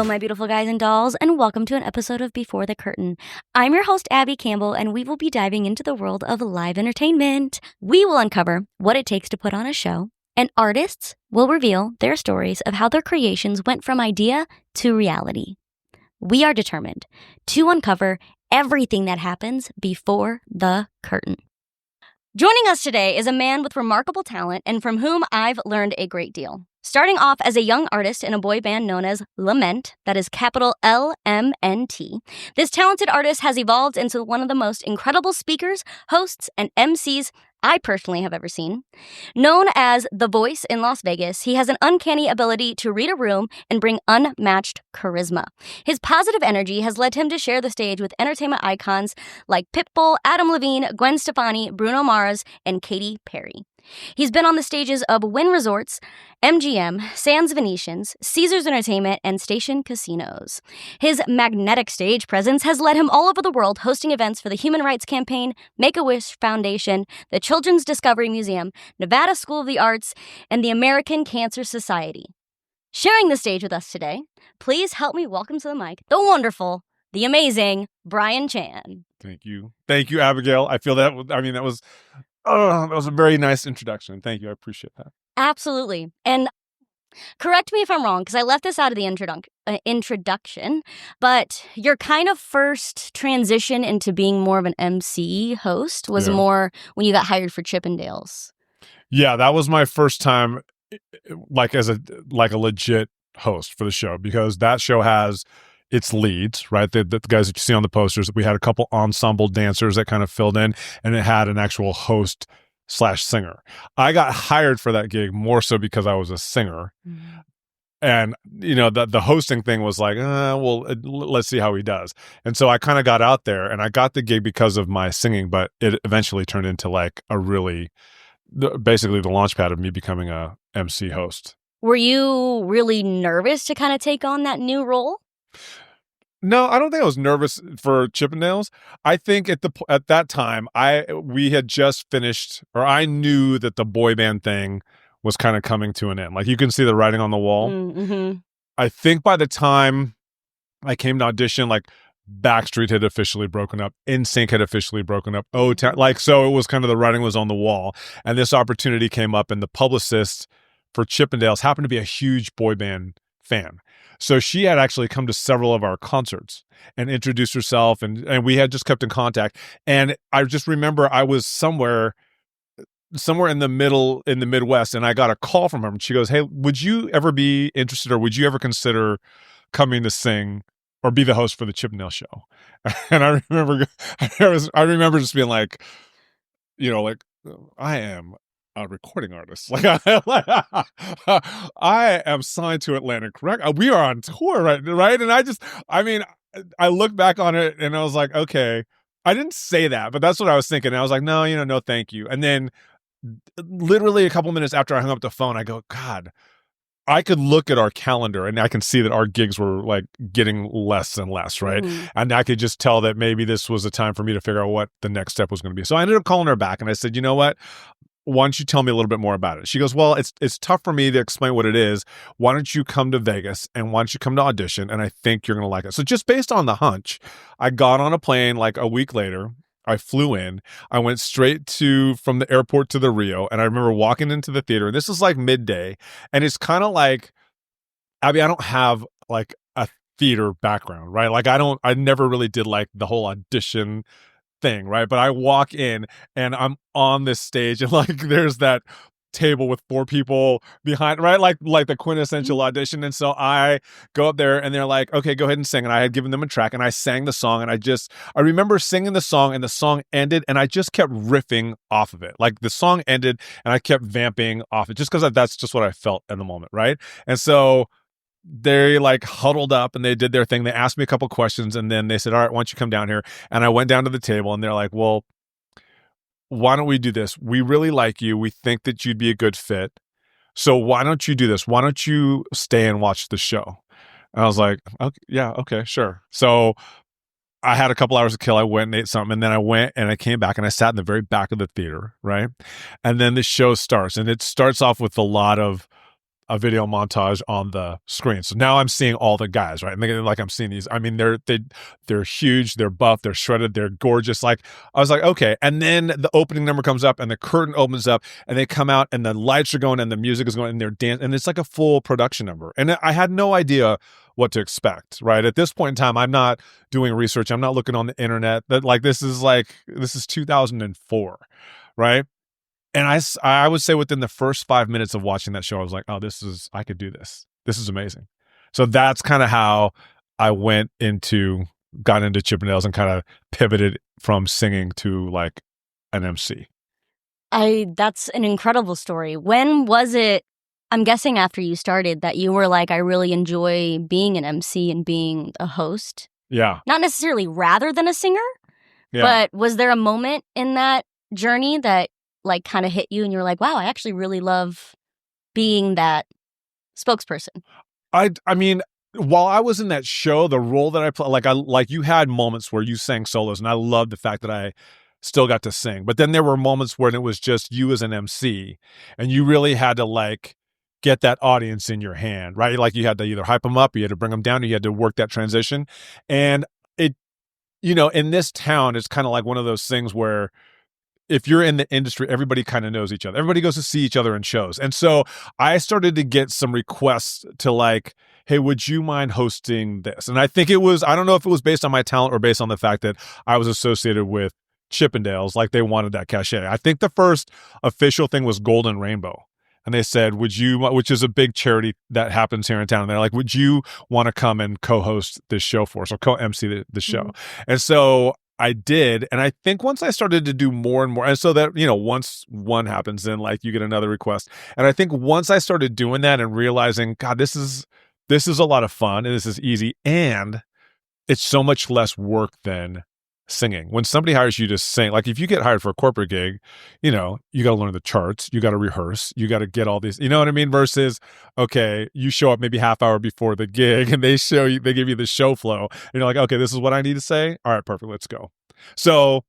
Hello, my beautiful guys and dolls, and welcome to an episode of Before the Curtain. I'm your host, Abbie Campbell, and we will be diving into the world of live entertainment. We will uncover what it takes to put on a show, and artists will reveal their stories of how their creations went from idea to reality. We are determined to uncover everything that happens before the curtain. Joining us today is a man with remarkable talent and from whom I've learned a great deal. Starting off as a young artist in a boy band known as LMNT, that is capital LMNT, this talented artist has evolved into one of the most incredible speakers, hosts, and MCs I personally have ever seen. Known as The Voice in Las Vegas, he has an uncanny ability to read a room and bring unmatched charisma. His positive energy has led him to share the stage with entertainment icons like Pitbull, Adam Levine, Gwen Stefani, Bruno Mars, and Katy Perry. He's been on the stages of Wynn Resorts, MGM, Sands Venetians, Caesars Entertainment, and Station Casinos. His magnetic stage presence has led him all over the world, hosting events for the Human Rights Campaign, Make-A-Wish Foundation, the Children's Discovery Museum, Nevada School of the Arts, and the American Cancer Society. Sharing the stage with us today, please help me welcome to the mic the wonderful, the amazing Bryan Chan. Thank you. Thank you, Abigail. I feel that, that was a very nice introduction. Thank you. I appreciate that. Absolutely. And correct me if I'm wrong, because I left this out of the introduction, but your kind of first transition into being more of an MC host was more when you got hired for Chippendales. Yeah, that was my first time as a legit host for the show, because that show has its leads, right? The guys that you see on the posters. We had a couple ensemble dancers that kind of filled in, and it had an actual host/singer. I got hired for that gig more so because I was a singer. Mm-hmm. And, the hosting thing was like, let's see how he does. And so I kind of got out there, and I got the gig because of my singing, but it eventually turned into basically the launch pad of me becoming a MC host. Were you really nervous to kind of take on that new role? No, I don't think I was nervous for Chippendales. I think at that time, we had just finished, or I knew that the boy band thing was kind of coming to an end. Like, you can see the writing on the wall. Mm-hmm. I think by the time I came to audition, Backstreet had officially broken up, NSYNC had officially broken up. So it was kind of the writing was on the wall, and this opportunity came up, and the publicist for Chippendales happened to be a huge boy band fan. So she had actually come to several of our concerts and introduced herself, and we had just kept in contact. And I just remember I was somewhere in the Midwest, and I got a call from her, and she goes, "Hey, would you ever be interested, or would you ever consider coming to sing or be the host for the Chippendale show?" And I remember just being like, I am a recording artist. I am signed to Atlantic Records. We are on tour, right? And I look back on it and I was like, okay, I didn't say that, but that's what I was thinking. And I was like, no, no, thank you. And then literally a couple minutes after I hung up the phone, I go, God, I could look at our calendar and I can see that our gigs were getting less and less, right? Mm-hmm. And I could just tell that maybe this was a time for me to figure out what the next step was going to be. So I ended up calling her back and I said, you know what? Why don't you tell me a little bit more about it? She goes, well, it's tough for me to explain what it is. Why don't you come to Vegas and why don't you come to audition? And I think you're going to like it. So just based on the hunch, I got on a plane a week later. I flew in. I went straight from the airport to the Rio. And I remember walking into the theater. And this is midday. And it's kind of like, Abbie, I don't have a theater background, right? I never really did the whole audition thing, right? But I walk in and I'm on this stage and there's that table with 4 people behind, right? Like the quintessential audition. And so I go up there and they're like, okay, go ahead and sing. And I had given them a track and I sang the song and I remember singing the song and the song ended and I just kept riffing off of it. The song ended and I kept vamping off it just because that's just what I felt in the moment, right? And so they huddled up and they did their thing. They asked me a couple questions and then they said, all right, why don't you come down here? And I went down to the table and they're like, well, why don't we do this? We really like you. We think that you'd be a good fit. So why don't you do this? Why don't you stay and watch the show? And I was like, okay, yeah, okay, sure. So I had a couple hours to kill. I went and ate something and then I went and I came back and I sat in the very back of the theater, right? And then the show starts and it starts off with a lot of a video montage on the screen. So now I'm seeing all the guys, right? And like I'm seeing these. I mean, they're huge, they're buff, they're shredded, they're gorgeous. Like I was like, okay. And then the opening number comes up, and the curtain opens up, and they come out, and the lights are going, and the music is going, and they're dancing, and it's like a full production number. And I had no idea what to expect, right? At this point in time, I'm not doing research. I'm not looking on the internet. This is 2004, right? And I would say within the first 5 minutes of watching that show, I was like, oh, I could do this. This is amazing. So that's kind of how I got into Chippendales and kind of pivoted from singing to like an MC. That's an incredible story. When was it, I'm guessing after you started, that you were like, I really enjoy being an MC and being a host? Yeah. Not necessarily rather than a singer, but was there a moment in that journey that like kind of hit you and you're like, wow, I actually really love being that spokesperson? I mean, while I was in that show, the role that I played, you had moments where you sang solos, and I loved the fact that I still got to sing. But then there were moments when it was just you as an MC, and you really had to like get that audience in your hand, right? Like you had to either hype them up, you had to bring them down, you had to work that transition. And it, in this town, it's kind of like one of those things where if you're in the industry, everybody kind of knows each other. Everybody goes to see each other in shows. And so I started to get some requests to like, hey, would you mind hosting this? And I think I don't know if it was based on my talent or based on the fact that I was associated with Chippendales, like they wanted that cachet. I think the first official thing was Golden Rainbow. And they said, which is a big charity that happens here in town. And they're like, would you want to come and co-host this show for us or co-MC the show? Mm-hmm. And so I did. And I think once I started to do more and more, and so that, once one happens, then like you get another request. And I think once I started doing that and realizing, God, this is a lot of fun and this is easy. And it's so much less work than singing. When somebody hires you to sing, like if you get hired for a corporate gig, you got to learn the charts, you got to rehearse, you got to get all these, you know what I mean? Versus, okay, you show up maybe half hour before the gig and they give you the show flow. And you're like, okay, this is what I need to say. All right, perfect. Let's go. So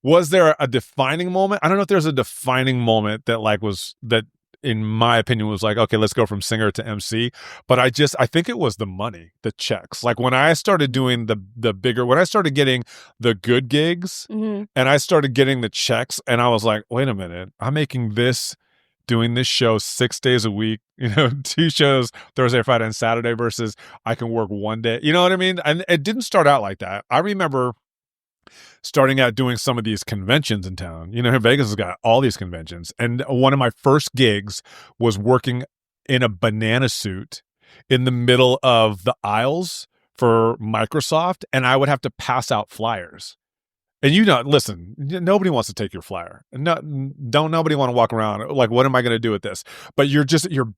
was there a defining moment? I don't know if there's a defining moment that in my opinion was like, okay, let's go from singer to MC. But I think it was the money, the checks. Like when I started doing when I started getting the good gigs mm-hmm. and I started getting the checks and I was like, wait a minute, I'm making this, doing this show 6 days a week, 2 shows, Thursday, Friday, and Saturday versus I can work one day. You know what I mean? And it didn't start out like that. I remember starting out doing some of these conventions in town. Vegas has got all these conventions. And one of my first gigs was working in a banana suit in the middle of the aisles for Microsoft. And I would have to pass out flyers. And listen, nobody wants to take your flyer. Nobody want to walk around like, what am I going to do with this? But you're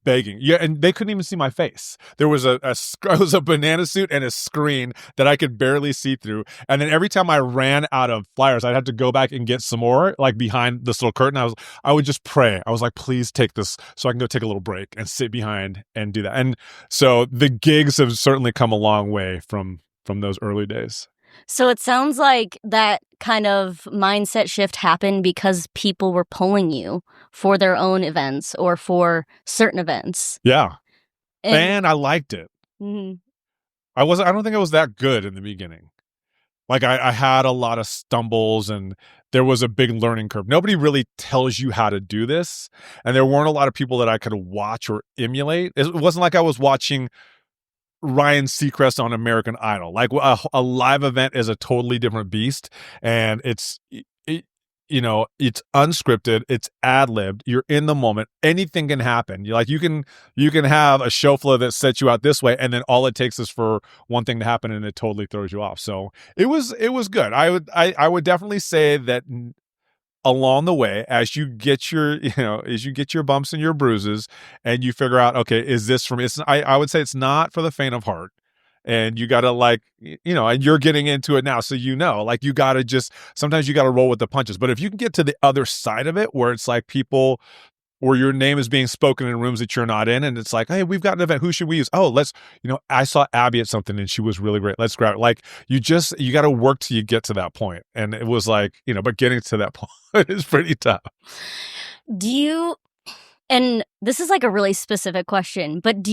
begging. Yeah, and they couldn't even see my face. There was it was a banana suit and a screen that I could barely see through. And then every time I ran out of flyers, I'd have to go back and get some more, like behind this little curtain. I would just pray. I was like, please take this so I can go take a little break and sit behind and do that. And so the gigs have certainly come a long way from those early days. So it sounds like that kind of mindset shift happened because people were pulling you for their own events or for certain events. Yeah. And I liked it. Mm-hmm. I don't think I was that good in the beginning. Like I had a lot of stumbles and there was a big learning curve. Nobody really tells you how to do this. And there weren't a lot of people that I could watch or emulate. It wasn't like I was watching Ryan Seacrest on American Idol. Like a live event is a totally different beast, and it's unscripted, it's ad-libbed, you're in the moment, anything can happen. You can have a show flow that sets you out this way, and then all it takes is for one thing to happen and it totally throws you off. So it was good. I would definitely say that along the way, as you get your bumps and your bruises and you figure out, okay, is this for me? I would say it's not for the faint of heart. And you got to and you're getting into it now. So, you got to sometimes you got to roll with the punches. But if you can get to the other side of it where it's like people, where your name is being spoken in rooms that you're not in. And it's like, hey, we've got an event. Who should we use? Oh, I saw Abbie at something and she was really great. Let's grab it. Like you got to work till you get to that point. And it was like, but getting to that point is pretty tough. And this is like a really specific question, but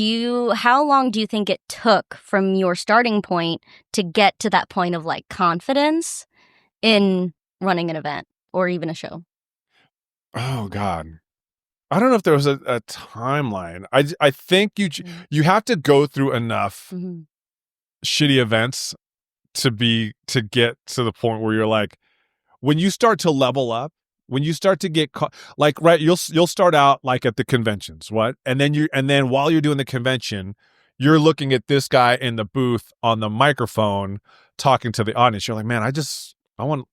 how long do you think it took from your starting point to get to that point of like confidence in running an event or even a show? Oh God. I don't know if there was a timeline. I think you have to go through enough shitty events to get to the point where you're like, when you start to level up, when you start to get like, right, you'll start out like at the conventions, what? And then while you're doing the convention, you're looking at this guy in the booth on the microphone talking to the audience. You're like, man, I want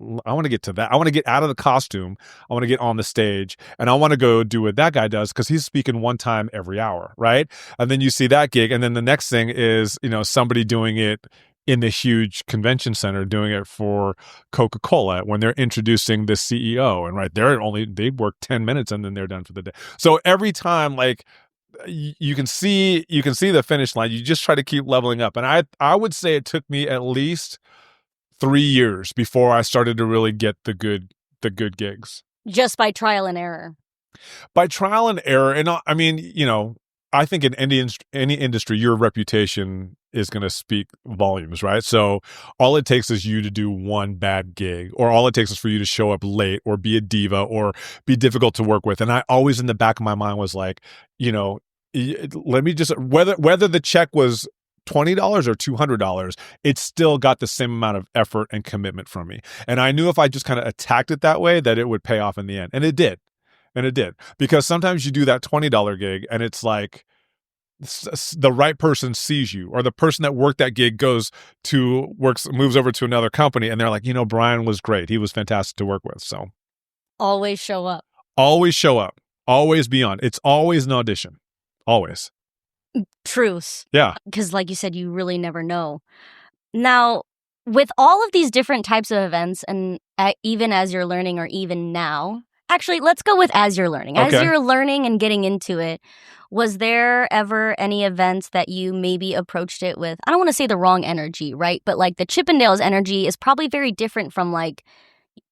to get to that. I want to get out of the costume. I want to get on the stage, and I want to go do what that guy does because he's speaking one time every hour, right? And then you see that gig, and then the next thing is, somebody doing it in the huge convention center, doing it for Coca-Cola when they're introducing the CEO, and right, they work 10 minutes and then they're done for the day. So every time, like, you can see the finish line. You just try to keep leveling up, and I would say it took me at least 3 years before I started to really get the good gigs. Just by trial and error. By trial and error, and I mean, I think in any industry, your reputation is going to speak volumes, right? So all it takes is you to do one bad gig, or all it takes is for you to show up late, or be a diva, or be difficult to work with. And I always, in the back of my mind, was like, let me just, whether the check was $20 or $200, it still got the same amount of effort and commitment from me. And I knew if I just kind of attacked it that way, that it would pay off in the end. And it did. Because sometimes you do that $20 gig and it's like the right person sees you, or the person that worked that gig moves over to another company, and they're like, Bryan was great. He was fantastic to work with. So always show up. Always show up. Always be on. It's always an audition. Always. Truth. Yeah. Because like you said, you really never know. Now, with all of these different types of events, and even as you're learning, or even now, actually, let's go with as you're learning. Okay. As you're learning and getting into it, was there ever any events that you maybe approached it with, I don't want to say the wrong energy, right? But like the Chippendales energy is probably very different from like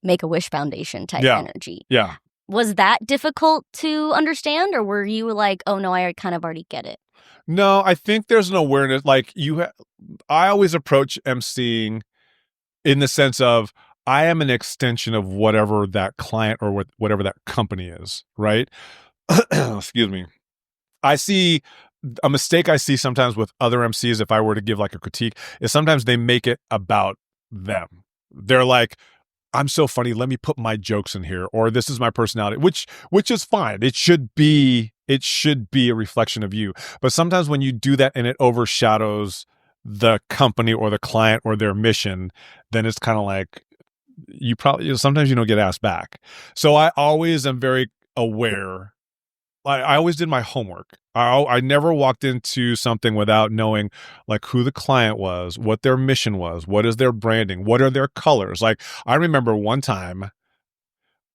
Make-A-Wish Foundation type energy. Yeah. Was that difficult to understand, or were you like, oh no, I kind of already get it? No, I think there's an awareness. Like I always approach emceeing in the sense of, I am an extension of whatever that client or whatever that company is, right? Excuse me. I see a mistake I see sometimes with other MCs, if I were to give like a critique, is sometimes they make it about them. They're like, I'm so funny, let me put my jokes in here, or this is my personality, which is fine. It should be a reflection of you. But sometimes when you do that and it overshadows the company or the client or their mission, then it's kind of like, sometimes you don't get asked back. So I always am very aware. I always did my homework. I never walked into something without knowing like who the client was, what their mission was, what is their branding, what are their colors. Like, I remember one time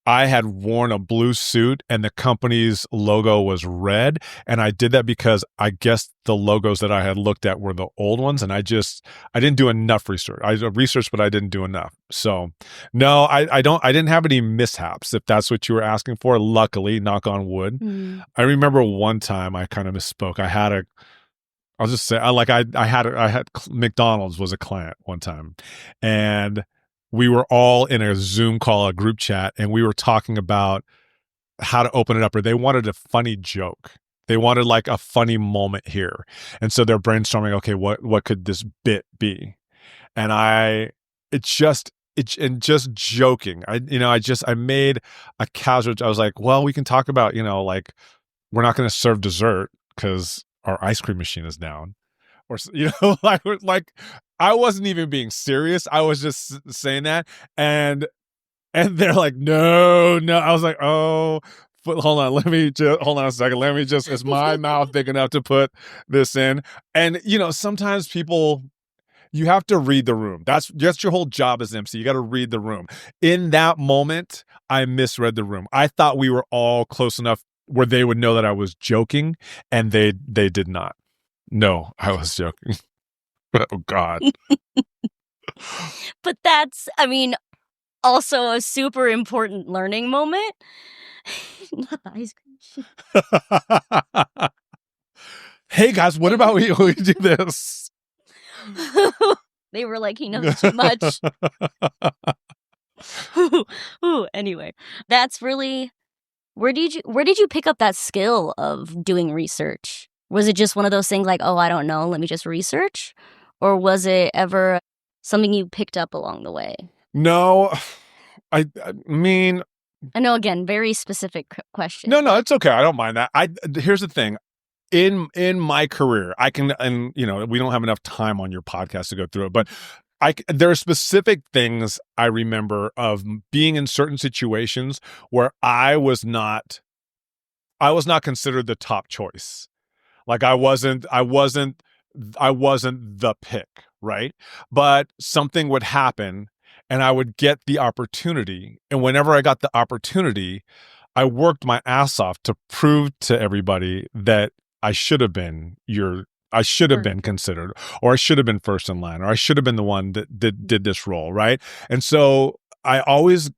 I had worn a blue suit and the company's logo was red. And I did that because I guessed the logos that I had looked at were the old ones. And I didn't do enough research. I researched, but I didn't do enough. So no, I didn't have any mishaps, if that's what you were asking for. Luckily, knock on wood. I remember one time I kind of misspoke. I'll just say, I had McDonald's was a client one time, and we were all in a Zoom call, a group chat, and we were talking about how to open it up, or they wanted a funny joke. They wanted like a funny moment here. And so they're brainstorming, okay, what could this bit be? And just joking. I made a casual, I was like, well, we can talk about, like, we're not going to serve dessert because our ice cream machine is down. Or, like I wasn't even being serious. I was just saying that. And they're like, no. I was like, oh, hold on. Hold on a second. Is my mouth big enough to put this in? And, sometimes people, you have to read the room. That's your whole job as MC. You got to read the room. In that moment, I misread the room. I thought we were all close enough where they would know that I was joking, and they did not. No, I was joking. Oh, God. But that's, also a super important learning moment. Not the ice cream. Hey guys, what about we do this? They were like, he knows too much. Anyway, that's really, where did you pick up that skill of doing research? Was it just one of those things like, oh, I don't know, let me just research? Or was it ever something you picked up along the way? No, I mean, I know, again, very specific question. No, it's okay. I don't mind that. Here's the thing. In my career, I can, and we don't have enough time on your podcast to go through it, but there are specific things I remember of being in certain situations where I was not considered the top choice. Like I wasn't the pick, right? But something would happen and I would get the opportunity. And whenever I got the opportunity, I worked my ass off to prove to everybody that I should have been been considered, or I should have been first in line, or I should have been the one that did this role, right? And so I always,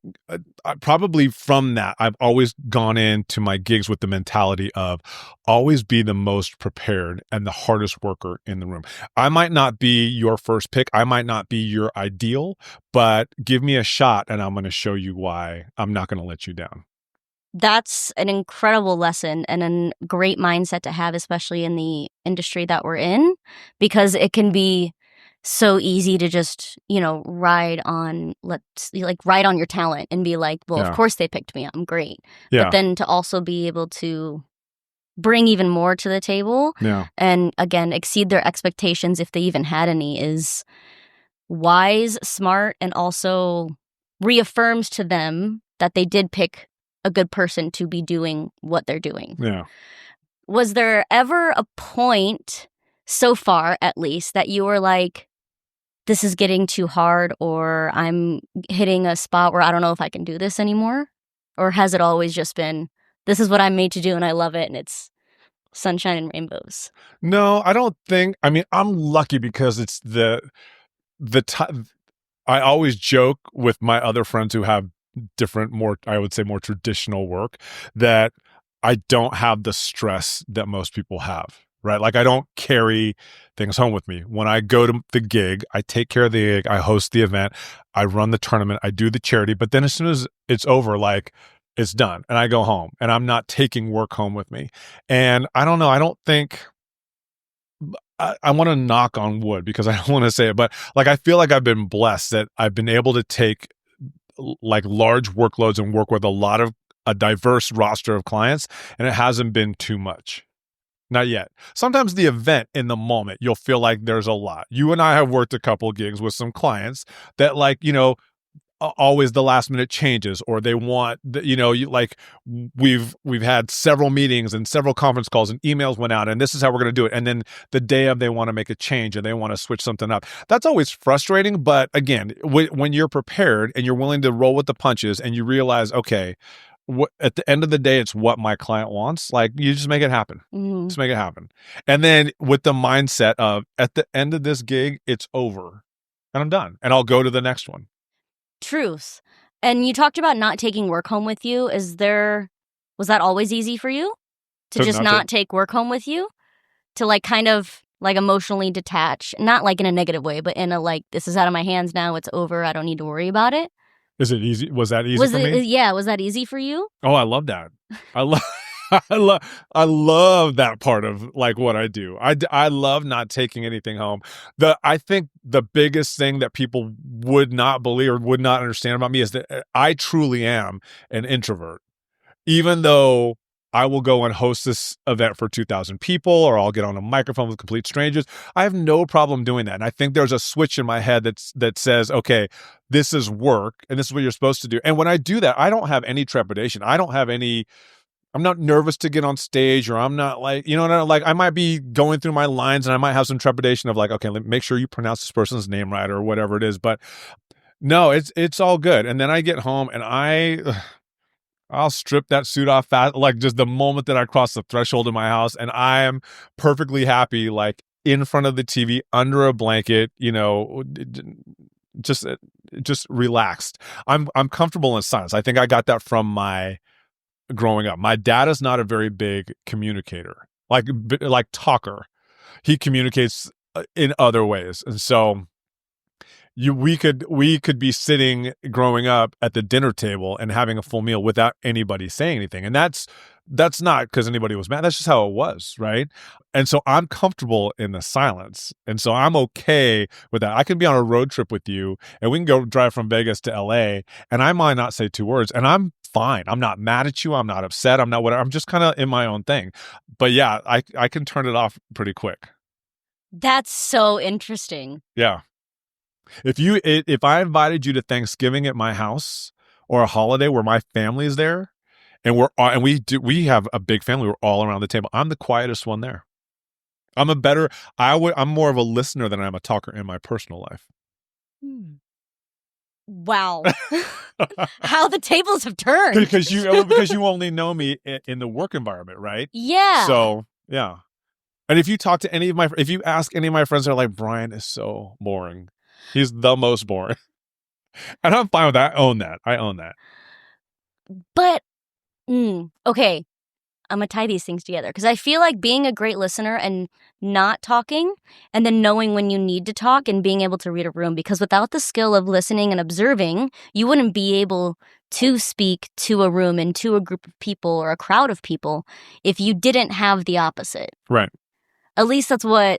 probably from that, I've always gone into my gigs with the mentality of always be the most prepared and the hardest worker in the room. I might not be your first pick. I might not be your ideal, but give me a shot and I'm going to show you why I'm not going to let you down. That's an incredible lesson and a great mindset to have, especially in the industry that we're in, because it can be so easy to just, ride on your talent and be like, well, Yeah. Of course they picked me. I'm great. Yeah. But then to also be able to bring even more to the table and, again, exceed their expectations if they even had any is wise, smart, and also reaffirms to them that they did pick a good person to be doing what they're doing. Yeah. Was there ever a point, so far at least, that you were like, this is getting too hard, or I'm hitting a spot where I don't know if I can do this anymore? Or has it always just been, this is what I'm made to do and I love it and it's sunshine and rainbows? No, I don't think, I'm lucky because it's the time. I always joke with my other friends who have different, more traditional work, that I don't have the stress that most people have, right? Like I don't carry things home with me. When I go to the gig, I take care of the gig, I host the event, I run the tournament, I do the charity, but then as soon as it's over, like it's done and I go home and I'm not taking work home with me. And I don't know, I don't think, I want to knock on wood because I don't want to say it, but like I feel like I've been blessed that I've been able to take like large workloads and work with a diverse roster of clients, and it hasn't been too much. Not yet. Sometimes the event in the moment, you'll feel like there's a lot. You and I have worked a couple gigs with some clients that always the last minute changes, or they want we've had several meetings and several conference calls and emails went out and this is how we're going to do it, and then the day of they want to make a change and they want to switch something up. That's always frustrating, but again, when you're prepared and you're willing to roll with the punches and you realize, okay, at the end of the day, it's what my client wants. Like you just make it happen. Mm-hmm. Just make it happen. And then with the mindset of at the end of this gig, it's over and I'm done and I'll go to the next one. Truth. And you talked about not taking work home with you. Was that always easy for you to just not take work home with you? To like kind of like emotionally detach, not like in a negative way, but in a like, this is out of my hands now, it's over, I don't need to worry about it. Is it easy? Was that easy for me? Yeah, was that easy for you? Oh, I love that. I love that part of like what I do. I love not taking anything home. I think the biggest thing that people would not believe or would not understand about me is that I truly am an introvert. Even though I will go and host this event for 2,000 people, or I'll get on a microphone with complete strangers, I have no problem doing that. And I think there's a switch in my head that says, okay, this is work and this is what you're supposed to do. And when I do that, I don't have any trepidation. I'm not nervous to get on stage, or I'm not like, I might be going through my lines and I might have some trepidation of like, okay, make sure you pronounce this person's name right or whatever it is. But no, it's all good. And then I get home and I'll strip that suit off fast, like just the moment that I cross the threshold of my house, and I am perfectly happy, like in front of the TV, under a blanket, just relaxed. I'm comfortable in silence. I think I got that from my growing up. My dad is not a very big communicator, like talker. He communicates in other ways. And so we could be sitting growing up at the dinner table and having a full meal without anybody saying anything. And that's not because anybody was mad. That's just how it was, right? And so I'm comfortable in the silence. And so I'm okay with that. I can be on a road trip with you and we can go drive from Vegas to LA and I might not say 2 words and I'm fine. I'm not mad at you. I'm not upset. I'm not whatever. I'm just kind of in my own thing. But yeah, I can turn it off pretty quick. That's so interesting. Yeah. If I invited you to Thanksgiving at my house or a holiday where my family is there, and we have a big family, we're all around the table. I'm the quietest one there. I'm more of a listener than I'm a talker in my personal life. Wow, how the tables have turned. because you only know me in the work environment, right? Yeah. So yeah, and if you ask any of my friends, they're like, Bryan is so boring. He's the most boring. And I'm fine with that. I own that. But, okay, I'm going to tie these things together. Because I feel like being a great listener and not talking, and then knowing when you need to talk and being able to read a room. Because without the skill of listening and observing, you wouldn't be able to speak to a room and to a group of people or a crowd of people if you didn't have the opposite. Right. At least that's what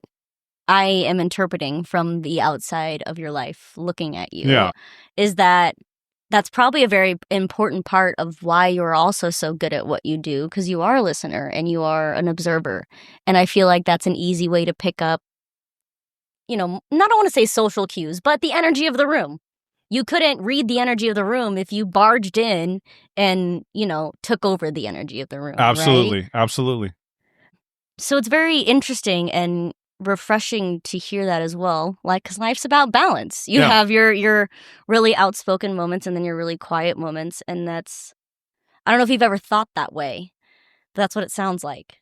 I am interpreting from the outside of your life, looking at you, is that's probably a very important part of why you're also so good at what you do, because you are a listener and you are an observer. And I feel like that's an easy way to pick up, I don't want to say social cues, but the energy of the room. You couldn't read the energy of the room if you barged in and, took over the energy of the room. Absolutely. Right? Absolutely. So it's very interesting and refreshing to hear that as well, because life's about balance. You have your really outspoken moments and then your really quiet moments, and I don't know if you've ever thought that way, but that's what it sounds like.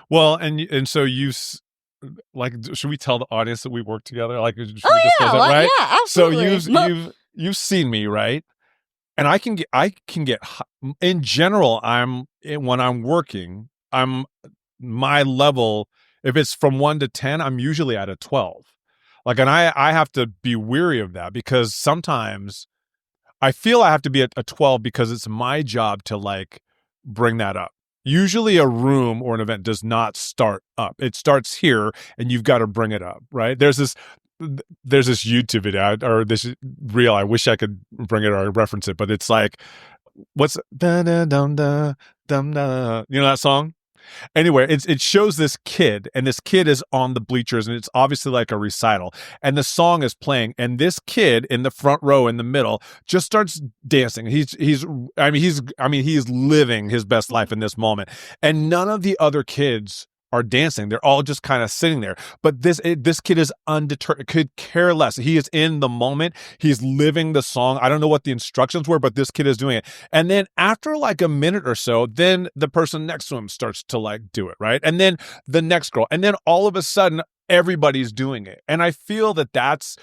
Well, and so should we tell the audience that we work together? Should we discuss that, right? Yeah, absolutely. So you've seen me, right? And I can get in general. When I'm working, my level. If it's from 1 to 10, I'm usually at a 12. And I have to be weary of that because sometimes I feel I have to be at a 12 because it's my job to bring that up. Usually a room or an event does not start up. It starts here and you've got to bring it up, right? There's this YouTube video or this reel. I wish I could bring it or reference it, but it's what's da da dum da dum da. You know that song? Anyway, it shows this kid, and this kid is on the bleachers, and it's obviously like a recital, and the song is playing, and this kid in the front row in the middle just starts dancing. He's living his best life in this moment, and none of the other kids are dancing. They're all just kind of sitting there. But this kid is undeterred, could care less. He is in the moment. He's living the song. I don't know what the instructions were, but this kid is doing it. And then after a minute or so, then the person next to him starts to do it, right? And then the next girl. And then all of a sudden, everybody's doing it. And I feel that's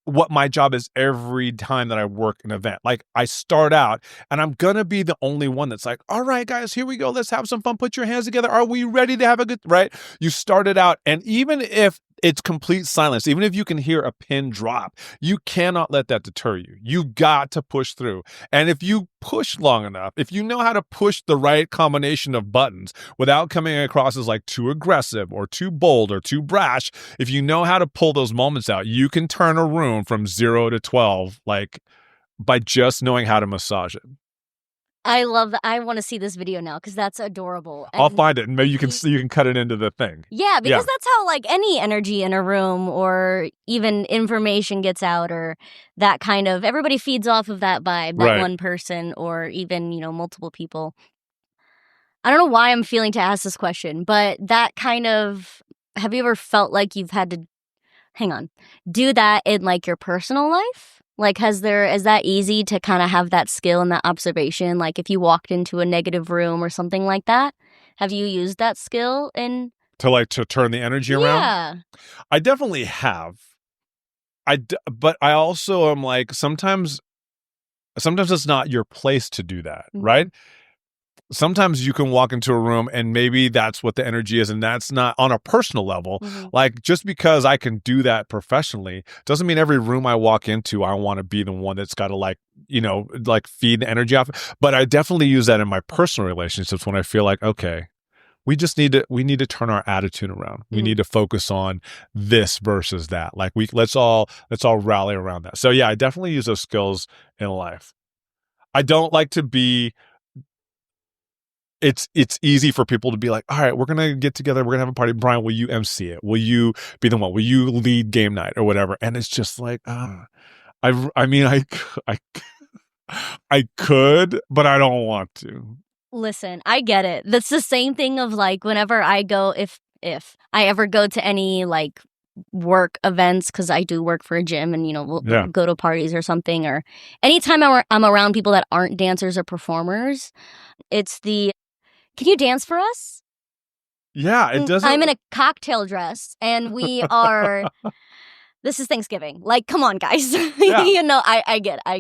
what my job is every time that I work an event. I start out and I'm going to be the only one that's all right, guys, here we go. Let's have some fun. Put your hands together. Are we ready to have a good, right? You start it out. And even if it's complete silence, even if you can hear a pin drop, you cannot let that deter you. You got to push through. And if you push long enough, if you know how to push the right combination of buttons without coming across as too aggressive or too bold or too brash, if you know how to pull those moments out, you can turn a room from 0 to 12, by just knowing how to massage it. I love that. I want to see this video now because that's adorable. I'll find it and maybe you can cut it into the thing. Yeah, because that's how any energy in a room or even information gets out, or that kind of, everybody feeds off of that vibe, that one person or even, multiple people. I don't know why I'm feeling to ask this question, but that kind of, have you ever felt like you've had to, do that in your personal life? Is that easy to kind of have that skill and that observation? If you walked into a negative room or something like that, have you used that skill to turn the energy around? Yeah. I definitely have. But I also am sometimes sometimes it's not your place to do that, right? Sometimes you can walk into a room and maybe that's what the energy is, and that's not on a personal level. Like, just because I can do that professionally doesn't mean every room I walk into, I want to be the one that's got to like feed the energy off. But I definitely use that in my personal relationships when I feel like, okay, we need to turn our attitude around. We need to focus on this versus that. Like, let's all rally around that. So yeah, I definitely use those skills in life. I don't like to be. It's easy for people to be like, all right, we're going to get together. We're going to have a party. Bryan, will you MC it? Will you be the one? Will you lead game night or whatever? And it's just like, I could, but I don't want to. Listen, I get it. That's the same thing of like whenever I go, if I ever go to any like work events, because I do work for a gym and, we'll go to parties or something, or anytime I'm around people that aren't dancers or performers, it's can you dance for us? Yeah, it doesn't. I'm in a cocktail dress and we are. This is Thanksgiving. Like, come on, guys. Yeah. I get it.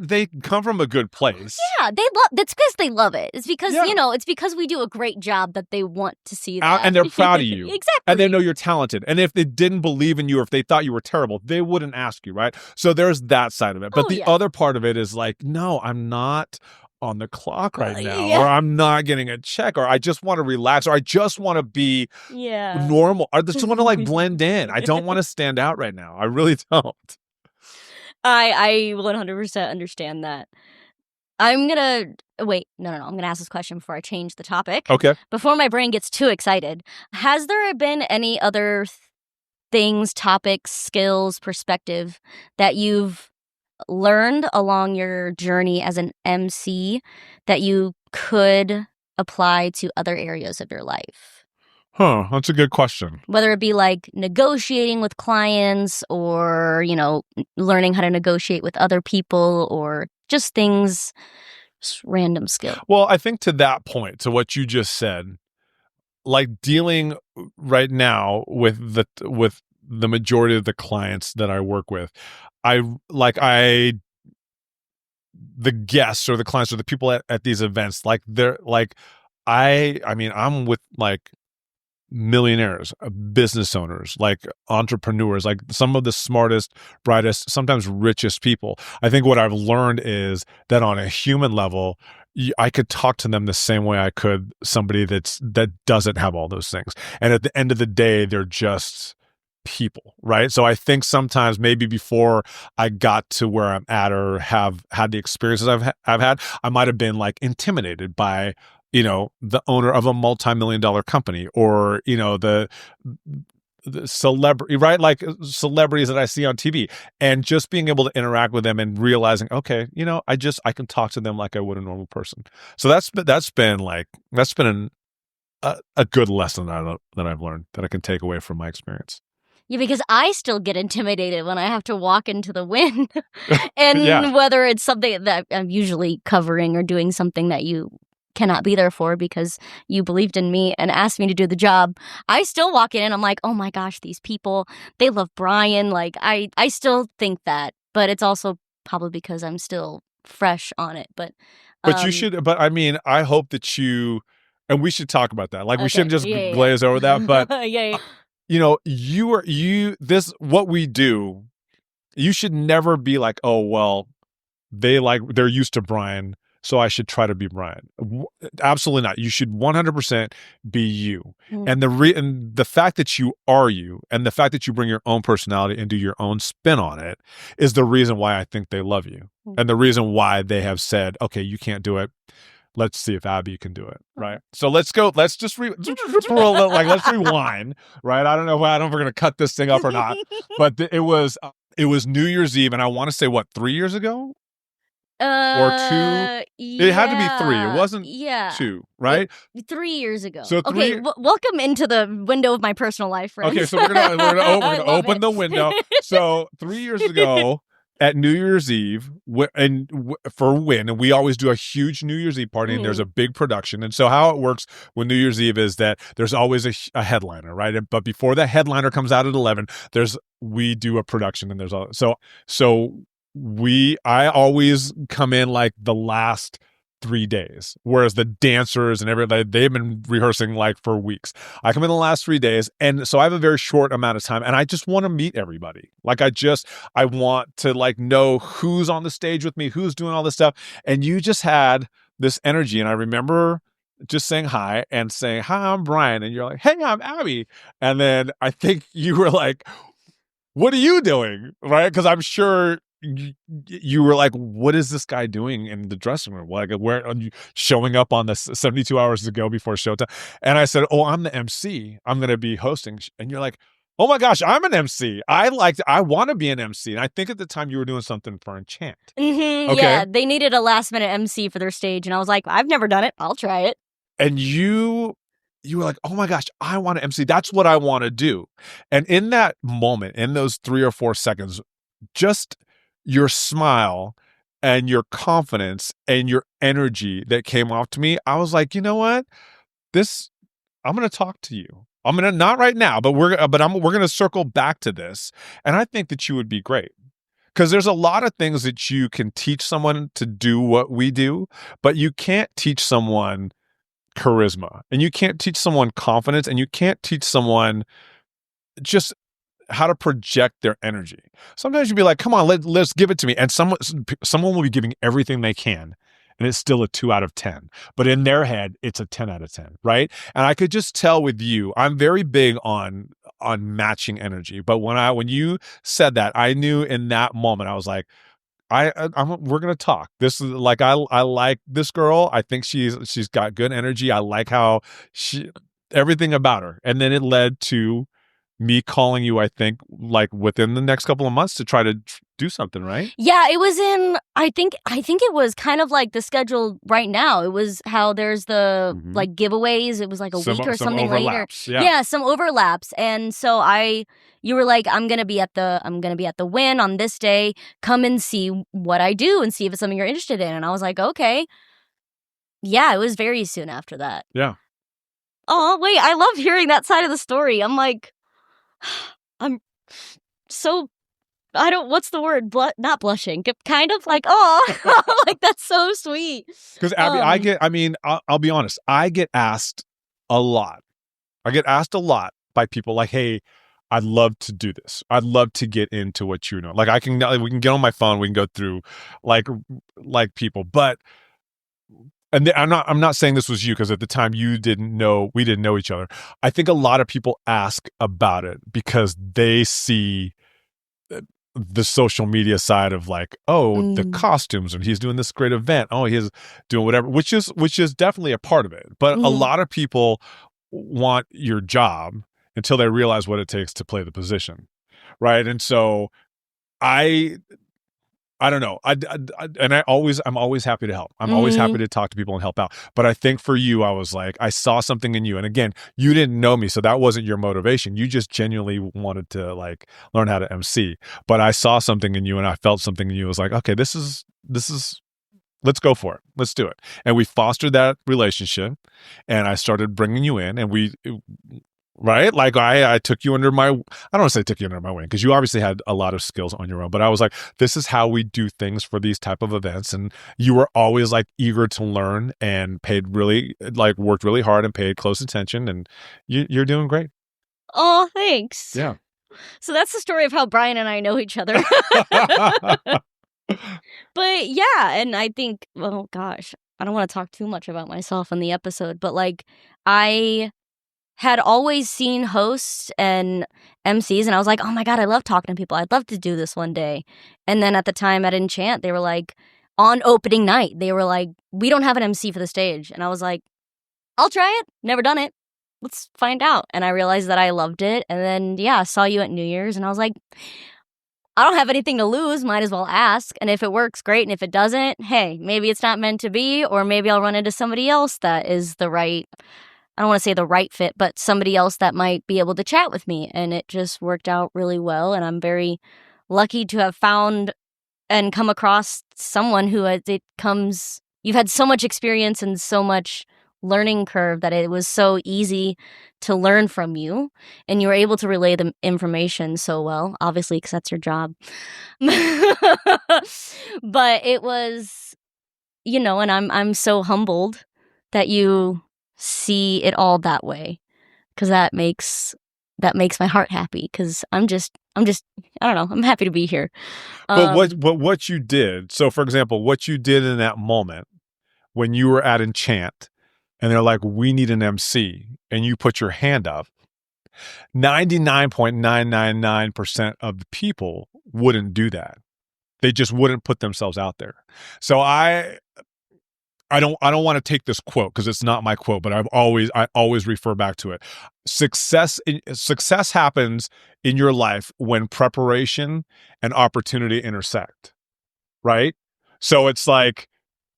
They come from a good place. Yeah, that's because they love it. It's because, it's because we do a great job that they want to see that. And they're proud of you. Exactly. And they know you're talented. And if they didn't believe in you or if they thought you were terrible, they wouldn't ask you, right? So there's that side of it. But the other part of it is like, no, I'm not on the clock right now, or I'm not getting a check, or I just want to relax, or I just want to be normal. I just want to like blend in. I don't want to stand out right now. I really don't. I 100% understand that. I'm gonna wait. No. I'm gonna ask this question before I change the topic. Okay. Before my brain gets too excited, has there been any other things, topics, skills, perspective that you've learned along your journey as an MC that you could apply to other areas of your life? That's a good question. Whether it be like negotiating with clients or, learning how to negotiate with other people, or just things, just random skill. Well, I think to that point, to what you just said, like dealing right now with the majority of the clients that I work with, the guests or the clients or the people at these events, like they're like, I'm with like millionaires, business owners, like entrepreneurs, like some of the smartest, brightest, sometimes richest people. I think what I've learned is that on a human level, I could talk to them the same way I could somebody that doesn't have all those things. And at the end of the day, they're just people, right? So I think sometimes maybe before I got to where I'm at or have had the experiences I've had, I might have been like intimidated by, the owner of a multi-million-dollar company, or, the celebrity, right? Like celebrities that I see on TV, and just being able to interact with them and realizing, okay, I can talk to them like I would a normal person. So that's been a good lesson that I've learned that I can take away from my experience. Yeah, because I still get intimidated when I have to walk into the wind. And whether it's something that I'm usually covering or doing something that you cannot be there for because you believed in me and asked me to do the job, I still walk in and I'm like, oh my gosh, these people, they love Bryan. Like, I still think that, but it's also probably because I'm still fresh on it. But you should, I hope that you, and we should talk about that. Like, we shouldn't just glaze over that, but what we do, you should never be like, oh, well, they're used to Bryan, so I should try to be Bryan. Absolutely not. You should 100% be you. And the fact that you are you, and the fact that you bring your own personality and do your own spin on it, is the reason why I think they love you. And the reason why they have said, okay, you can't do it. Let's see if Abbie can do it, right? So let's go. Let's just let's rewind, right? I don't know if we're gonna cut this thing up or not, but it was New Year's Eve, and I want to say 3 years ago, or 2. It had to be 3. It wasn't 2, right? 3 years ago. So welcome into the window of my personal life, friends. Okay, so we're gonna open the window. So 3 years ago, at New Year's Eve, for Win, and we always do a huge New Year's Eve party, and there's a big production. And so how it works with New Year's Eve is that there's always a headliner, right? But before that headliner comes out at 11, we do a production, and I always come in like the last 3 days, whereas the dancers and everybody, they've been rehearsing like for weeks. I come in the last 3 days, and so I have a very short amount of time, and I just want to meet everybody. Like I want to like know who's on the stage with me, who's doing all this stuff. And you just had this energy, and I remember just saying hi and saying, "Hi, I'm Bryan," and you're like, "Hey, I'm Abbie," and then I think you were like, "What are you doing?" Right? Because I'm sure you were like, "What is this guy doing in the dressing room? Like, where are you showing up on this 72 hours to go before showtime?" And I said, "Oh, I'm the MC. I'm going to be hosting." And you're like, "Oh my gosh, I'm an MC. I want to be an MC." And I think at the time you were doing something for Enchant. Okay. Yeah, they needed a last minute MC for their stage, and I was like, "I've never done it. I'll try it." And you were like, "Oh my gosh, I want to MC. That's what I want to do." And in that moment, in those 3 or 4 seconds, just your smile and your confidence and your energy that came off to me, I was like, "You know what? I'm going to talk to you. I'm going to, not right now, but we're going to circle back to this." And I think that you would be great. Because there's a lot of things that you can teach someone to do what we do, but you can't teach someone charisma, and you can't teach someone confidence, and you can't teach someone just how to project their energy. Sometimes you'd be like, "Come on, let's give it to me." And someone will be giving everything they can, and it's still a 2 out of 10. But in their head, it's a 10 out of 10, right? And I could just tell with you, I'm very big on matching energy. But when you said that, I knew in that moment, I was like, we're gonna talk. This is like, I like this girl. I think she's got good energy. I like how everything about her. And then it led to me calling you, I think, like within the next couple of months to try to do something, right? Yeah, it was I think it was kind of like the schedule right now. It was how there's the like giveaways. It was like a week or something later. Yeah, some overlaps. And so you were like, I'm gonna be at the Win on this day. Come and see what I do and see if it's something you're interested in. And I was like, okay. Yeah, it was very soon after that. Yeah. Oh, wait, I love hearing that side of the story. I'm like, I'm so, what's the word? Not blushing. Kind of like, oh, like that's so sweet. Because Abbie, I'll be honest, I get asked a lot. I get asked a lot by people like, "Hey, I'd love to do this. I'd love to get into what you know." Like we can get on my phone, we can go through like people, but I'm not saying this was you, because at the time we didn't know each other. I think a lot of people ask about it because they see the social media side of like, oh, the costumes, and he's doing this great event. Oh, he's doing whatever, which is definitely a part of it. But a lot of people want your job until they realize what it takes to play the position, right? And so I don't know. I'm always happy to help. I'm always happy to talk to people and help out. But I think for you, I was like, I saw something in you. And again, you didn't know me, so that wasn't your motivation. You just genuinely wanted to like learn how to MC. But I saw something in you, and I felt something in you. I was like, okay, this is, let's go for it. Let's do it. And we fostered that relationship, and I started bringing you in, and right? Like I took you under my, I don't want to say took you under my wing, because you obviously had a lot of skills on your own, but I was like, this is how we do things for these type of events. And you were always like eager to learn and worked really hard and paid close attention, and you're doing great. Oh, thanks. Yeah. So that's the story of how Bryan and I know each other. But yeah, and I think, oh gosh, I don't want to talk too much about myself in the episode, but like I had always seen hosts and MCs, and I was like, oh my God, I love talking to people. I'd love to do this one day. And then at the time at Enchant, they were like, on opening night, they were like, we don't have an MC for the stage. And I was like, I'll try it. Never done it. Let's find out. And I realized that I loved it. And then, yeah, I saw you at New Year's, and I was like, I don't have anything to lose. Might as well ask. And if it works, great. And if it doesn't, hey, maybe it's not meant to be, or maybe I'll run into somebody else that is the right, I don't want to say the right fit, but somebody else that might be able to chat with me. And it just worked out really well. And I'm very lucky to have found and come across someone who you've had so much experience and so much learning curve that it was so easy to learn from you, and you were able to relay the information so well, obviously, because that's your job. But it was, and I'm so humbled that you see it all that way, because that makes my heart happy, because I'm just I don't know, I'm happy to be here. But what you did, so for example, what you did in that moment when you were at Enchant and they're like, we need an MC, and you put your hand up, 99.999% of the people wouldn't do that. They just wouldn't put themselves out there. So I don't want to take this quote because it's not my quote, but I always refer back to it. Success happens in your life when preparation and opportunity intersect, right? So it's like,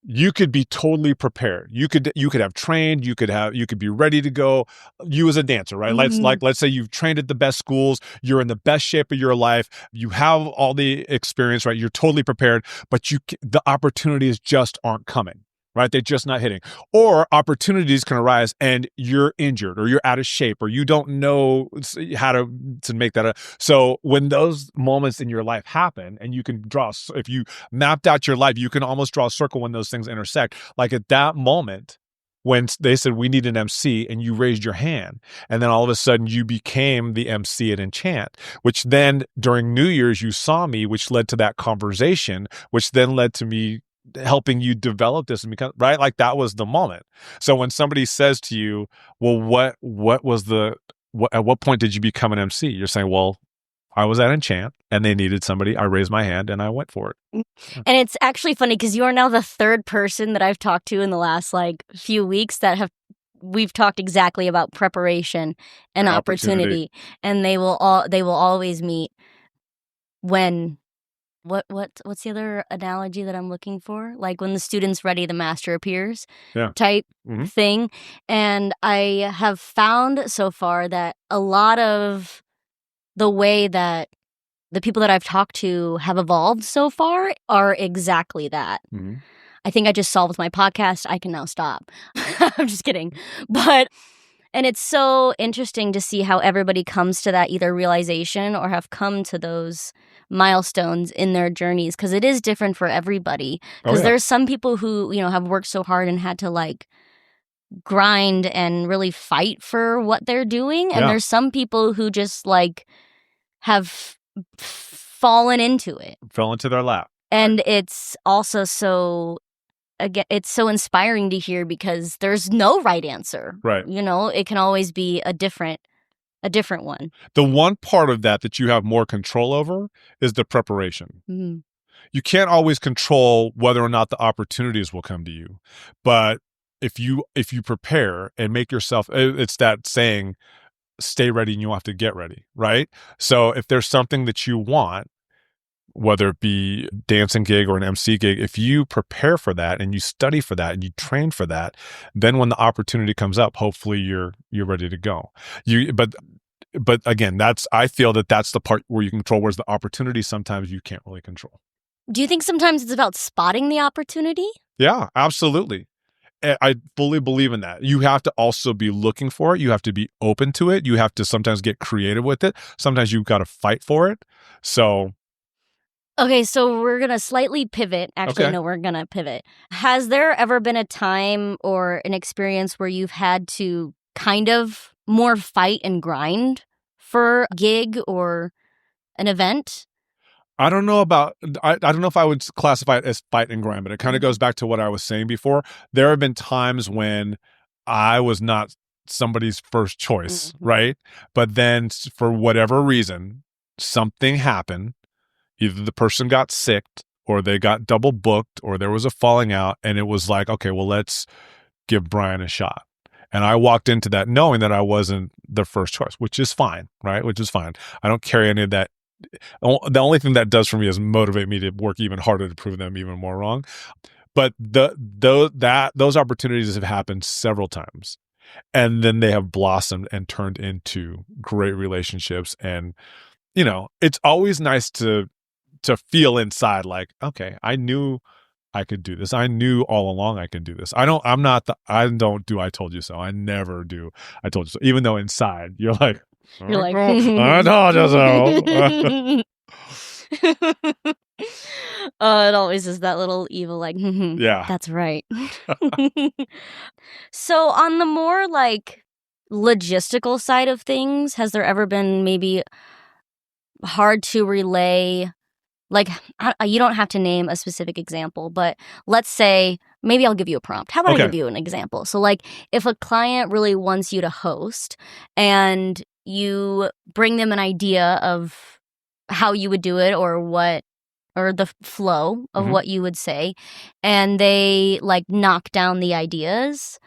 you could be totally prepared. You could have trained. You could be ready to go. You as a dancer, right? Mm-hmm. Let's say you've trained at the best schools. You're in the best shape of your life. You have all the experience, right? You're totally prepared, but the opportunities just aren't coming, right? They're just not hitting. Or opportunities can arise and you're injured or you're out of shape or you don't know how to make that. So when those moments in your life happen, and you can if you mapped out your life, you can almost draw a circle when those things intersect. Like at that moment, when they said, we need an MC, and you raised your hand, and then all of a sudden you became the MC at Enchant, which then during New Year's you saw me, which led to that conversation, which then led to me helping you develop this and become, right? Like that was the moment. So when somebody says to you, well, what was at what point did you become an MC? You're saying, well, I was at Enchant and they needed somebody. I raised my hand and I went for it. And it's actually funny because you are now the third person that I've talked to in the last few weeks that we've talked exactly about preparation and opportunity. And they will always meet when what's the other analogy that I'm looking for? Like when the student's ready, the master appears, type thing. And I have found so far that a lot of the way that the people that I've talked to have evolved so far are exactly that. Mm-hmm. I think I just solved my podcast. I can now stop. I'm just kidding. And it's so interesting to see how everybody comes to that either realization or have come to those milestones in their journeys, because it is different for everybody. Because there's some people who, have worked so hard and had to grind and really fight for what they're doing. And there's some people who just have fallen into it. Fell into their lap. And it's also it's so inspiring to hear, because there's no right answer. Right. It can always be a different one. The one part of that you have more control over is the preparation. Mm-hmm. You can't always control whether or not the opportunities will come to you. But if you prepare and make yourself, it's that saying, stay ready and you have to get ready, right? So if there's something that you want, whether it be a dancing gig or an MC gig, if you prepare for that and you study for that and you train for that, then when the opportunity comes up, hopefully you're ready to go. But again, I feel that's the part where you control, whereas the opportunity sometimes you can't really control. Do you think sometimes it's about spotting the opportunity? Yeah, absolutely. I fully believe in that. You have to also be looking for it. You have to be open to it. You have to sometimes get creative with it. Sometimes you've got to fight for it. So. Okay, so we're going to slightly pivot. Actually, okay. No, we're going to pivot. Has there ever been a time or an experience where you've had to kind of more fight and grind for a gig or an event? I don't know I don't know if I would classify it as fight and grind, but it kind of goes back to what I was saying before. There have been times when I was not somebody's first choice, right? But then for whatever reason, something happened. Either the person got sick or they got double booked or there was a falling out, and it was like, okay, well, let's give Bryan a shot. And I walked into that knowing that I wasn't the first choice, which is fine, right? Which is fine. I don't carry any of that. The only thing that does for me is motivate me to work even harder to prove them even more wrong. But those opportunities have happened several times, and then they have blossomed and turned into great relationships. And it's always nice to to feel inside like, okay, I knew I could do this. I knew all along I could do this. I don't do I told you so. I never do I told you so. Even though inside you're like, You're like, I told you so. it always is that little evil, like, Yeah. that's right. So on the more like logistical side of things, has there ever been maybe hard to relay? Like, you don't have to name a specific example, but let's say, maybe I'll give you a prompt. How about I give you an example? So, like, if a client really wants you to host and you bring them an idea of how you would do it or the flow of what you would say, and they, like, knock down the ideas,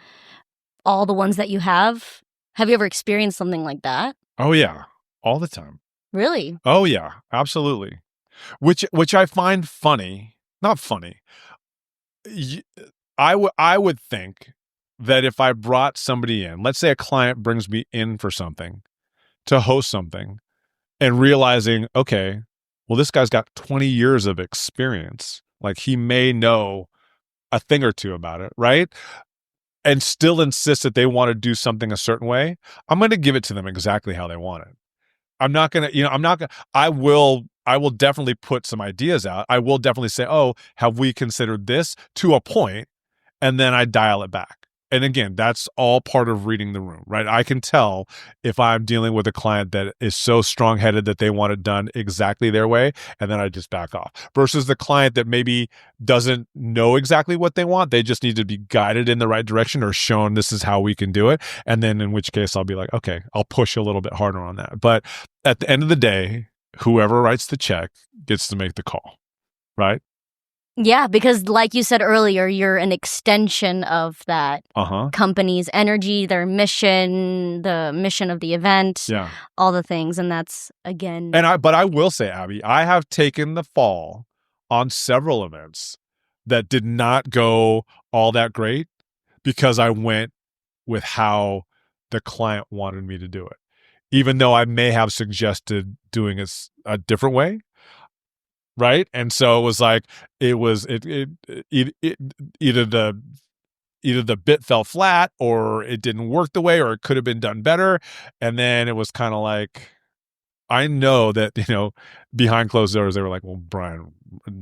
all the ones that you have you ever experienced something like that? Oh, yeah. All the time. Really? Oh, yeah. Absolutely. Which I find funny. Not funny. I would think that if I brought somebody in, let's say a client brings me in for something, to host something, and realizing, okay, well, this guy's got 20 years of experience. Like, he may know a thing or two about it, right? And still insist that they want to do something a certain way. I'm going to give it to them exactly how they want it. I'm not going to, I will definitely put some ideas out. I will definitely say, oh, have we considered this, to a point, and then I dial it back. And again, that's all part of reading the room, right? I can tell if I'm dealing with a client that is so strong-headed that they want it done exactly their way, and then I just back off. Versus the client that maybe doesn't know exactly what they want. They just need to be guided in the right direction or shown this is how we can do it. And then in which case I'll be like, okay, I'll push a little bit harder on that. But at the end of the day, whoever writes the check gets to make the call, right? Yeah, because like you said earlier, you're an extension of that company's energy, their mission, the mission of the event, all the things. And that's, again... But I will say, Abbie, I have taken the fall on several events that did not go all that great because I went with how the client wanted me to do it. Even though I may have suggested doing it a different way. Right. And so it was like, either the bit fell flat or it didn't work the way, or it could have been done better. And then it was kind of like, I know that, behind closed doors, they were like, well, Bryan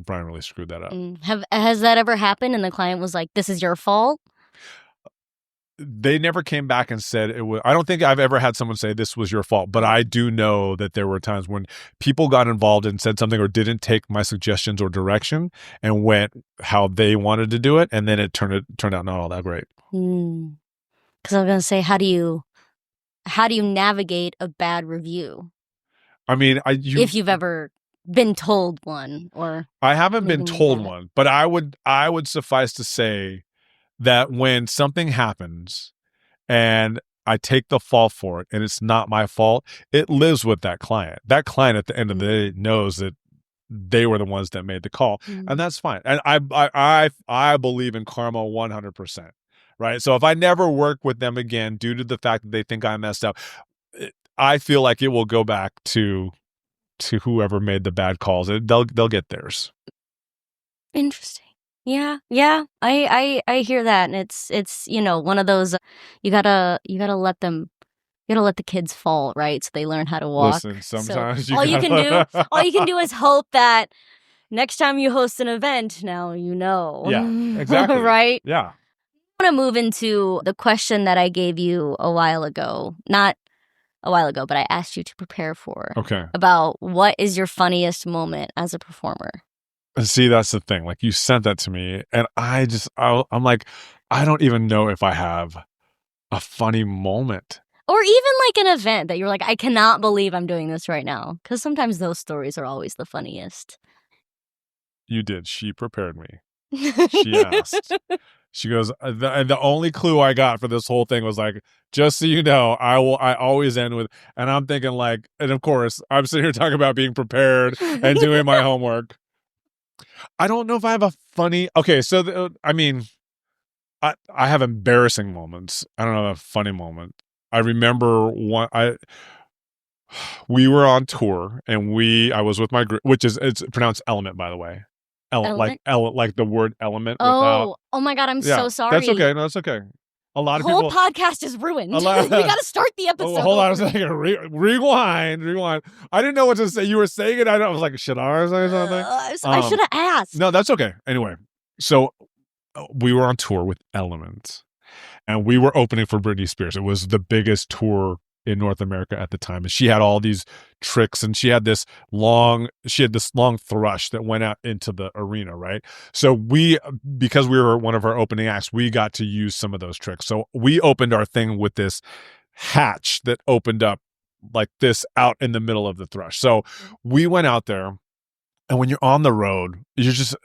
really screwed that up. Has that ever happened? And the client was like, this is your fault? They never came back and said it was. I don't think I've ever had someone say this was your fault, but I do know that there were times when people got involved and said something or didn't take my suggestions or direction and went how they wanted to do it, and then it turned out not all that great. Because I was going to say, how do you navigate a bad review? I mean, if you've ever been told one, or I haven't been told one, but I would suffice to say that when something happens and I take the fall for it and it's not my fault, it lives with that client. That client at the end of the day knows that they were the ones that made the call, and that's fine. And I believe in karma 100%, right? So if I never work with them again due to the fact that they think I messed up, I feel like it will go back to whoever made the bad calls. They'll get theirs. Interesting. Yeah. I hear that, and it's one of those, you gotta let the kids fall, right? So they learn how to walk. Listen, sometimes all you can do is hope that next time you host an event, now you know. Yeah, exactly. Right? Yeah. I want to move into the question that I gave you a while ago. Not a while ago, but I asked you to prepare for. Okay. About what is your funniest moment as a performer? See, that's the thing. Like, you sent that to me, and I'm like, I don't even know if I have a funny moment. Or even like an event that you're like, I cannot believe I'm doing this right now. Because sometimes those stories are always the funniest. You did. She prepared me. She asked. She goes, the only clue I got for this whole thing was like, just so you know, I always end with, and I'm thinking like, and of course, I'm sitting here talking about being prepared and doing my homework. I don't know if I have a funny, okay, so, I have embarrassing moments. I don't have a funny moment. I remember one, We were on tour, and I was with my group, it's pronounced element, by the way. Element? Like the word element without. Oh my God, I'm Yeah, so sorry. that's okay. No, that's okay. A lot The of whole people. podcast is ruined. A lot. We gotta start the episode. Oh, hold on a second. Rewind. I didn't know what to say. You were saying it. I was like, should I say something? I should have asked. No, that's okay. Anyway, so we were on tour with Element, and we were opening for Britney Spears. It was the biggest tour in North America at the time, and she had all these tricks, and she had this long thrush that went out into the arena, right? So because we were one of our opening acts, we got to use some of those tricks. So we opened our thing with this hatch that opened up like this out in the middle of the thrush. So we went out there. And when you're on the road, it's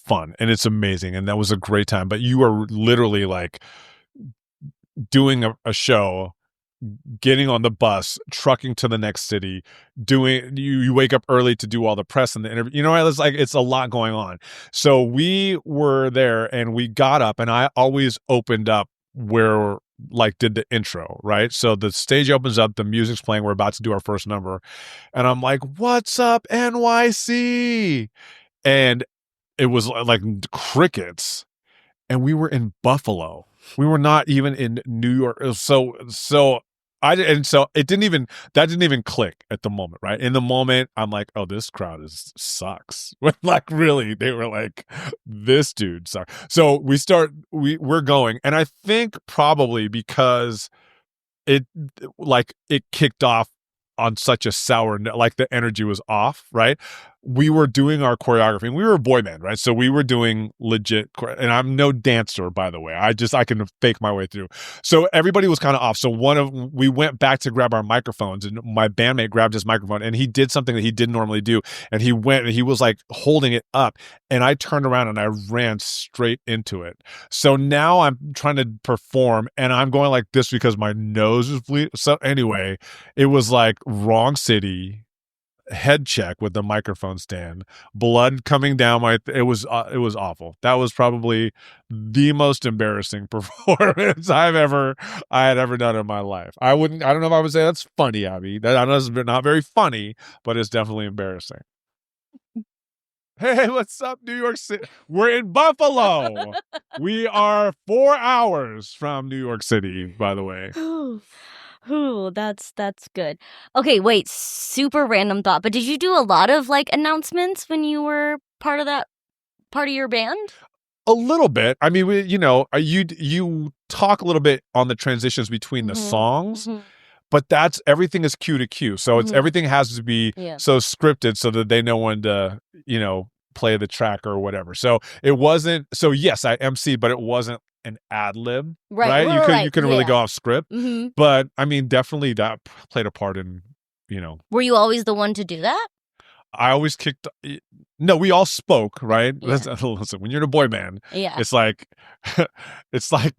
fun and it's amazing. And that was a great time. But you are literally like doing a show, getting on the bus, trucking to the next city, you wake up early to do all the press and the interview. You know, it's a lot going on. So we were there and we got up, and I always opened up where did the intro, right? So the stage opens up, the music's playing, we're about to do our first number, and I'm like, "What's up, NYC?" And it was like crickets, and we were in Buffalo. We were not even in New York. So it didn't even click at the moment, right? In the moment, I'm like, "Oh, this crowd sucks." Like, really, they were like, "This dude sucks." So we're going, and I think probably because it kicked off on such a sour note, like the energy was off, right? We were doing our choreography, and we were a boy band, right? So we were doing legit, and I'm no dancer, by the way. I can fake my way through. So everybody was kind of off. So we went back to grab our microphones, and my bandmate grabbed his microphone, and he did something that he didn't normally do. And he went, and he was like holding it up, and I turned around and I ran straight into it. So now I'm trying to perform, and I'm going like this because my nose is bleeding. So anyway, it was like wrong city, head check with the microphone stand, blood coming down it was awful. That was probably the most embarrassing performance I had ever done in my life. I don't know if I would say that's funny, Abbie. I know it's not very funny, but it's definitely embarrassing. Hey, what's up, New York City? We're in Buffalo. We are 4 hours from New York City, by the way. Ooh, that's good. Okay, wait, super random thought, but did you do a lot of announcements when you were part of your band? A little bit. I mean, you talk a little bit on the transitions between the songs, but everything is cue to cue. So everything has to be so scripted so that they know when to, play the track or whatever. So it wasn't. So yes, I emceed, but it wasn't an ad lib, right? You couldn't really go off script, but I mean, definitely that played a part in, Were you always the one to do that? I always kicked. No, we all spoke, right? Yeah. Listen, when you're in a boy band, it's like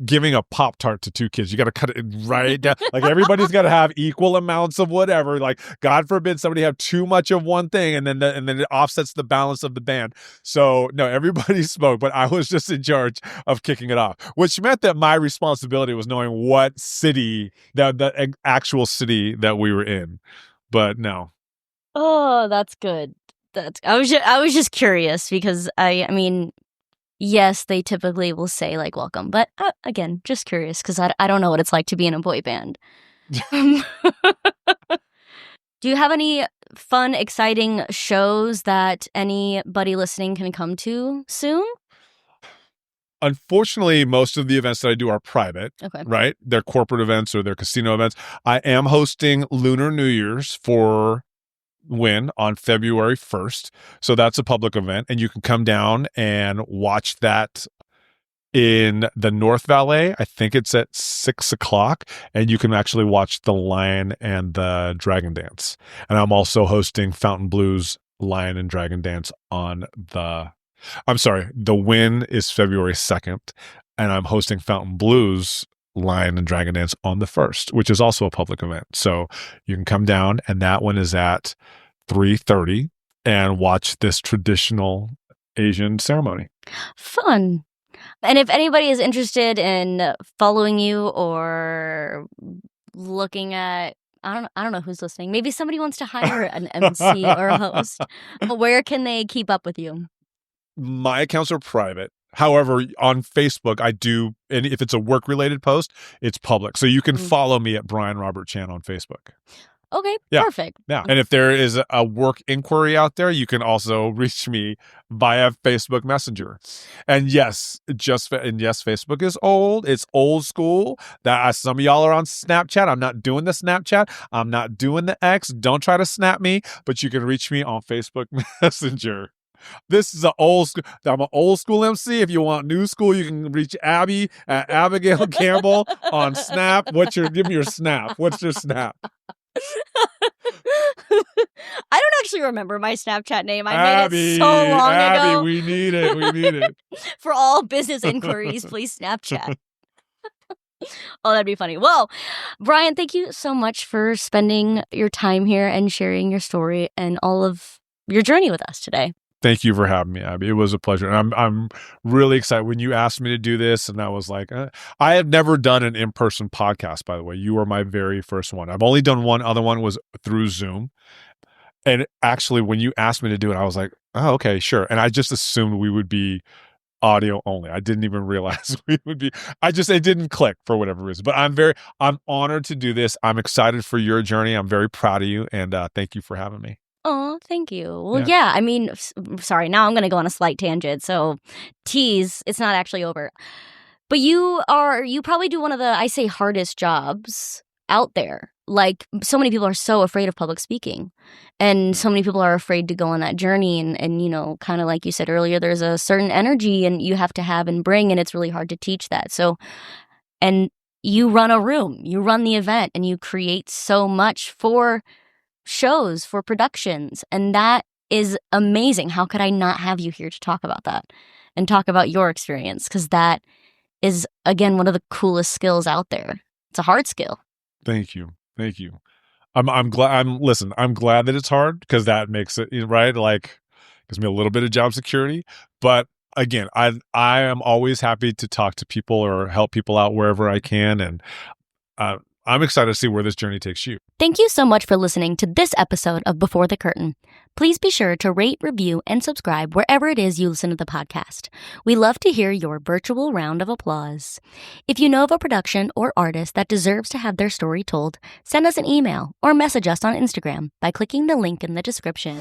giving a Pop-Tart to two kids. You got to cut it right down. Like, everybody's got to have equal amounts of whatever. Like, God forbid somebody have too much of one thing, and then it offsets the balance of the band. So no, everybody spoke, but I was just in charge of kicking it off, which meant that my responsibility was knowing what city, the actual city that we were in. But no. Oh, that's good. I was just curious because I mean, yes, they typically will say welcome, but again, just curious because I don't know what it's like to be in a boy band. Do you have any fun, exciting shows that anybody listening can come to soon? Unfortunately, most of the events that I do are private, right? They're corporate events or they're casino events. I am hosting Lunar New Year's for Win on February 1st. So that's a public event, and you can come down and watch that in the North Valley. I think it's at 6:00, and you can actually watch the Lion and the Dragon Dance. And I'm also hosting Fountain Blues Lion and Dragon Dance the Win is February 2nd, and I'm hosting Fountain Blues Lion and Dragon Dance on the 1st, which is also a public event. So you can come down, and that one is at 3:30 and watch this traditional Asian ceremony. Fun. And if anybody is interested in following you or looking at I don't know who's listening. Maybe somebody wants to hire an MC or a host. Where can they keep up with you? My accounts are private. However, on Facebook, I do, and if it's a work-related post, it's public. So you can follow me at Bryan Robert Chan on Facebook. Okay, Yeah. perfect. Yeah. And if there is a work inquiry out there, you can also reach me via Facebook Messenger. And yes, Facebook is old. It's old school. That some of y'all are on Snapchat. I'm not doing the Snapchat. I'm not doing the X. Don't try to snap me, but you can reach me on Facebook Messenger. This is I'm an old school MC. If you want new school, you can reach Abbie at Abigail Campbell on Snap. Give me your Snap. What's your Snap? I don't actually remember my Snapchat name. I Abbie, made it so long ago. We need it. For all business inquiries, please Snapchat. Oh, that'd be funny. Well, Bryan, thank you so much for spending your time here and sharing your story and all of your journey with us today. Thank you for having me, Abbie. It was a pleasure. And I'm really excited when you asked me to do this. And I was like, I have never done an in-person podcast, by the way. You were my very first one. I've only done one other one was through Zoom. And actually, when you asked me to do it, I was like, oh, okay, sure. And I just assumed we would be audio only. I didn't even realize we would be. It didn't click for whatever reason. But I'm honored to do this. I'm excited for your journey. I'm very proud of you. And thank you for having me. Oh, thank you. Well, yeah, I mean, sorry, now I'm going to go on a slight tangent. So tease, it's not actually over. But you probably do one of the, I say, hardest jobs out there. Like, so many people are so afraid of public speaking. And so many people are afraid to go on that journey. And you know, kind of like you said earlier, there's a certain energy and you have to have and bring, and it's really hard to teach that. So, and you run a room, you run the event, and you create so much for shows, for productions, and that is amazing. How could I not have you here to talk about that and talk about your experience? Because that is, again, one of the coolest skills out there. It's a hard skill. Thank you. I'm glad. I'm glad that it's hard, because that makes it right. Like, gives me a little bit of job security. But again, I am always happy to talk to people or help people out wherever I can, and I'm excited to see where this journey takes you. Thank you so much for listening to this episode of Before the Curtain. Please be sure to rate, review, and subscribe wherever it is you listen to the podcast. We love to hear your virtual round of applause. If you know of a production or artist that deserves to have their story told, send us an email or message us on Instagram by clicking the link in the description.